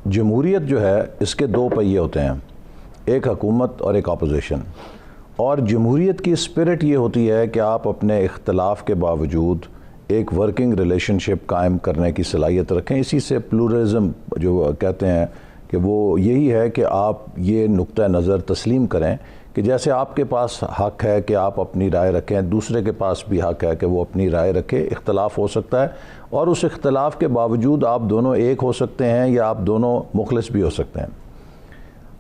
جمہوریت جو ہے اس کے دو پہیے ہوتے ہیں، ایک حکومت اور ایک اپوزیشن. اور جمہوریت کی اسپرٹ یہ ہوتی ہے کہ آپ اپنے اختلاف کے باوجود ایک ورکنگ ریلیشن شپ قائم کرنے کی صلاحیت رکھیں. اسی سے پلورلزم جو کہتے ہیں کہ وہ یہی ہے کہ آپ یہ نقطہ نظر تسلیم کریں کہ جیسے آپ کے پاس حق ہے کہ آپ اپنی رائے رکھیں، دوسرے کے پاس بھی حق ہے کہ وہ اپنی رائے رکھے. اختلاف ہو سکتا ہے اور اس اختلاف کے باوجود آپ دونوں ایک ہو سکتے ہیں یا آپ دونوں مخلص بھی ہو سکتے ہیں.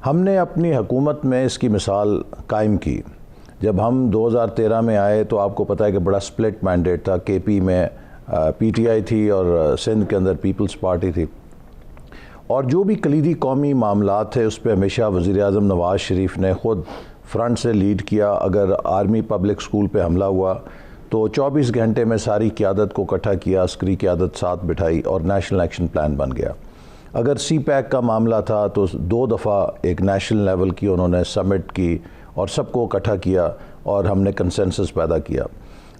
ہم نے اپنی حکومت میں اس کی مثال قائم کی. جب ہم 2013 میں آئے تو آپ کو پتہ ہے کہ بڑا سپلٹ مینڈیٹ تھا. کے پی میں پی ٹی آئی تھی اور سندھ کے اندر پیپلز پارٹی تھی، اور جو بھی کلیدی قومی معاملات تھے اس پہ ہمیشہ وزیر اعظم نواز شریف نے خود فرنٹ سے لیڈ کیا. اگر آرمی پبلک سکول پہ حملہ ہوا تو 24 گھنٹے میں ساری قیادت کو اکٹھا کیا، عسکری قیادت ساتھ بٹھائی اور نیشنل ایکشن پلان بن گیا. اگر سی پیک کا معاملہ تھا تو 2 دفعہ ایک نیشنل لیول کی انہوں نے سمٹ کی اور سب کو اکٹھا کیا اور ہم نے کنسنسس پیدا کیا.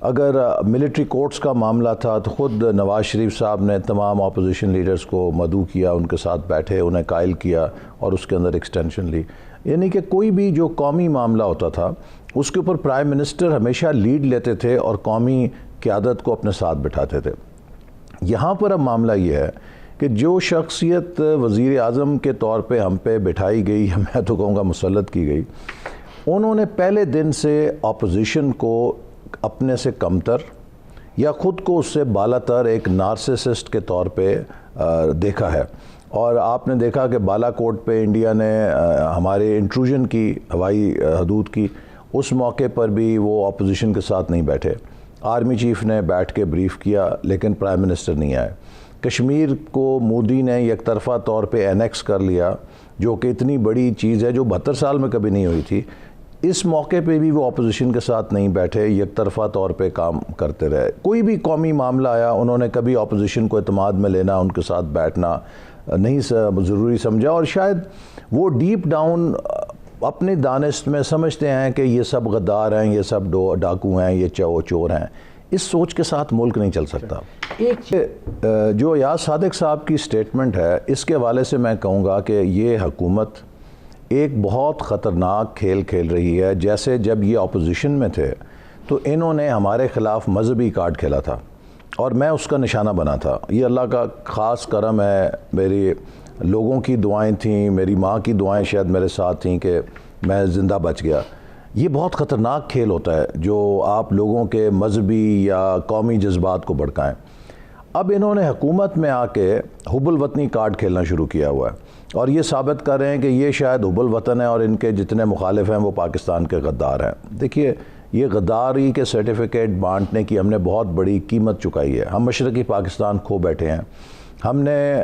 اگر ملٹری کورٹس کا معاملہ تھا تو خود نواز شریف صاحب نے تمام اپوزیشن لیڈرز کو مدعو کیا، ان کے ساتھ بیٹھے، انہیں قائل کیا اور اس کے اندر ایکسٹینشن لی. یعنی کہ کوئی بھی جو قومی معاملہ ہوتا تھا اس کے اوپر پرائم منسٹر ہمیشہ لیڈ لیتے تھے اور قومی قیادت کو اپنے ساتھ بٹھاتے تھے. یہاں پر اب معاملہ یہ ہے کہ جو شخصیت وزیر اعظم کے طور پہ ہم پہ بٹھائی گئی، میں تو کہوں گا مسلط کی گئی، انہوں نے پہلے دن سے اپوزیشن کو اپنے سے کمتر یا خود کو اس سے بالاتر ایک نارسسسٹ کے طور پہ دیکھا ہے. اور آپ نے دیکھا کہ بالا کوٹ پہ انڈیا نے ہمارے انٹروژن کی ہوائی حدود کی، اس موقع پر بھی وہ اپوزیشن کے ساتھ نہیں بیٹھے. آرمی چیف نے بیٹھ کے بریف کیا لیکن پرائم منسٹر نہیں آئے. کشمیر کو مودی نے یک طرفہ طور پہ اینیکس کر لیا، جو کہ اتنی بڑی چیز ہے جو 72 سال میں کبھی نہیں ہوئی تھی. اس موقع پہ بھی وہ اپوزیشن کے ساتھ نہیں بیٹھے، یک طرفہ طور پہ کام کرتے رہے. کوئی بھی قومی معاملہ آیا انہوں نے کبھی اپوزیشن کو اعتماد میں لینا، ان کے ساتھ بیٹھنا نہیں ضروری سمجھا. اور شاید وہ ڈیپ ڈاؤن اپنی دانست میں سمجھتے ہیں کہ یہ سب غدار ہیں، یہ سب ڈاکو ہیں، یہ چور ہیں. اس سوچ کے ساتھ ملک نہیں چل سکتا. ایک جو ایاز صادق صاحب کی سٹیٹمنٹ ہے اس کے حوالے سے میں کہوں گا کہ یہ حکومت ایک بہت خطرناک کھیل کھیل رہی ہے. جیسے جب یہ اپوزیشن میں تھے تو انہوں نے ہمارے خلاف مذہبی کارڈ کھیلا تھا اور میں اس کا نشانہ بنا تھا. یہ اللہ کا خاص کرم ہے، میری لوگوں کی دعائیں تھیں، میری ماں کی دعائیں شاید میرے ساتھ تھیں کہ میں زندہ بچ گیا. یہ بہت خطرناک کھیل ہوتا ہے جو آپ لوگوں کے مذہبی یا قومی جذبات کو بھڑکائیں. اب انہوں نے حکومت میں آ کے حب الوطنی کارڈ کھیلنا شروع کیا ہوا ہے اور یہ ثابت کر رہے ہیں کہ یہ شاید حب الوطن ہے اور ان کے جتنے مخالف ہیں وہ پاکستان کے غدار ہیں. دیکھیے، یہ غداری کے سرٹیفکیٹ بانٹنے کی ہم نے بہت بڑی قیمت چکائی ہے. ہم مشرقی پاکستان کھو بیٹھے ہیں. ہم نے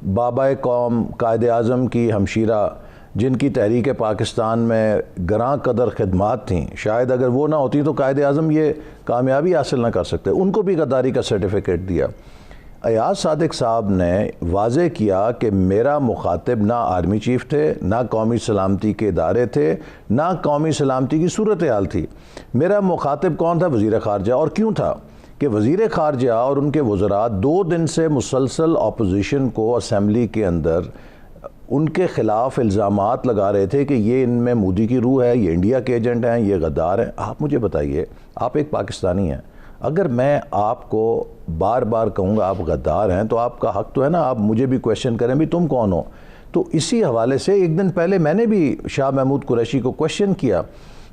بابا قوم قائد اعظم کی ہمشیرہ جن کی تحریک پاکستان میں گراں قدر خدمات تھیں، شاید اگر وہ نہ ہوتی تو قائد اعظم یہ کامیابی حاصل نہ کر سکتے، ان کو بھی غداری کا سرٹیفکیٹ دیا. ایاز صادق صاحب نے واضح کیا کہ میرا مخاطب نہ آرمی چیف تھے، نہ قومی سلامتی کے ادارے تھے، نہ قومی سلامتی کی صورتحال تھی. میرا مخاطب کون تھا؟ وزیر خارجہ. اور کیوں تھا؟ کہ وزیر خارجہ اور ان کے وزراء 2 دن سے مسلسل اپوزیشن کو اسمبلی کے اندر ان کے خلاف الزامات لگا رہے تھے کہ یہ ان میں مودی کی روح ہے، یہ انڈیا کے ایجنٹ ہیں، یہ غدار ہیں. آپ مجھے بتائیے، آپ ایک پاکستانی ہیں، اگر میں آپ کو بار بار کہوں گا آپ غدار ہیں تو آپ کا حق تو ہے نا آپ مجھے بھی کویشچن کریں بھی تم کون ہو. تو اسی حوالے سے ایک دن پہلے میں نے بھی شاہ محمود قریشی کو کویشچن کیا.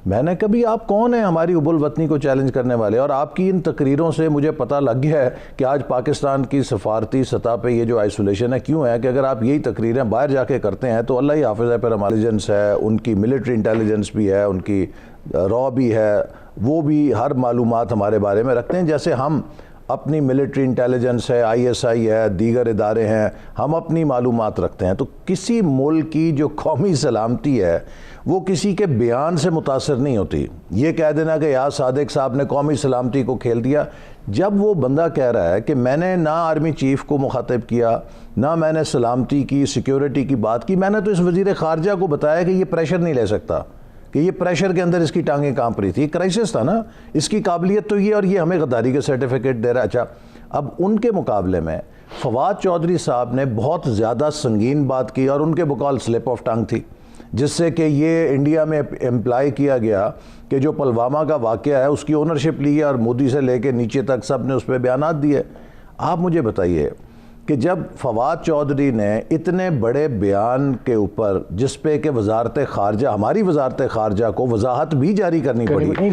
میں نے کہا بھی آپ کون ہیں ہماری حب الوطنی کو چیلنج کرنے والے؟ اور آپ کی ان تقریروں سے مجھے پتہ لگ گیا ہے کہ آج پاکستان کی سفارتی سطح پہ یہ جو آئسولیشن ہے کیوں ہے کہ اگر آپ یہی تقریریں باہر جا کے کرتے ہیں تو اللہ ہی حافظ ہے. پھر ہماری انٹیلیجنس ہے، ان کی ملٹری انٹیلیجنس بھی ہے، ان کی را بھی ہے، وہ بھی ہر معلومات ہمارے بارے میں رکھتے ہیں. جیسے ہم اپنی ملٹری انٹیلیجنس ہے، آئی ایس آئی ہے، دیگر ادارے ہیں، ہم اپنی معلومات رکھتے ہیں. تو کسی ملک کی جو قومی سلامتی ہے وہ کسی کے بیان سے متاثر نہیں ہوتی. یہ کہہ دینا کہ ایاز صادق صاحب نے قومی سلامتی کو کھیل دیا، جب وہ بندہ کہہ رہا ہے کہ میں نے نہ آرمی چیف کو مخاطب کیا، نہ میں نے سلامتی کی، سیکیورٹی کی بات کی. میں نے تو اس وزیر خارجہ کو بتایا کہ یہ پریشر نہیں لے سکتا، کہ یہ پریشر کے اندر اس کی ٹانگیں کانپ رہی تھی. کرائسس تھا نا، اس کی قابلیت تو یہ، اور یہ ہمیں غداری کے سرٹیفکیٹ دے رہا ہے. اچھا، اب ان کے مقابلے میں فواد چودھری صاحب نے بہت زیادہ سنگین بات کی اور ان کے بقول سلپ آف ٹنگ تھی، جس سے کہ یہ انڈیا میں امپلائی کیا گیا کہ جو پلوامہ کا واقعہ ہے اس کی اونرشپ لی ہے اور مودی سے لے کے نیچے تک سب نے اس پہ بیانات دیے۔ آپ مجھے بتائیے کہ جب فواد چودھری نے اتنے بڑے بیان کے اوپر جس پہ کہ وزارت خارجہ، ہماری وزارت خارجہ کو وضاحت بھی جاری کرنی پڑی،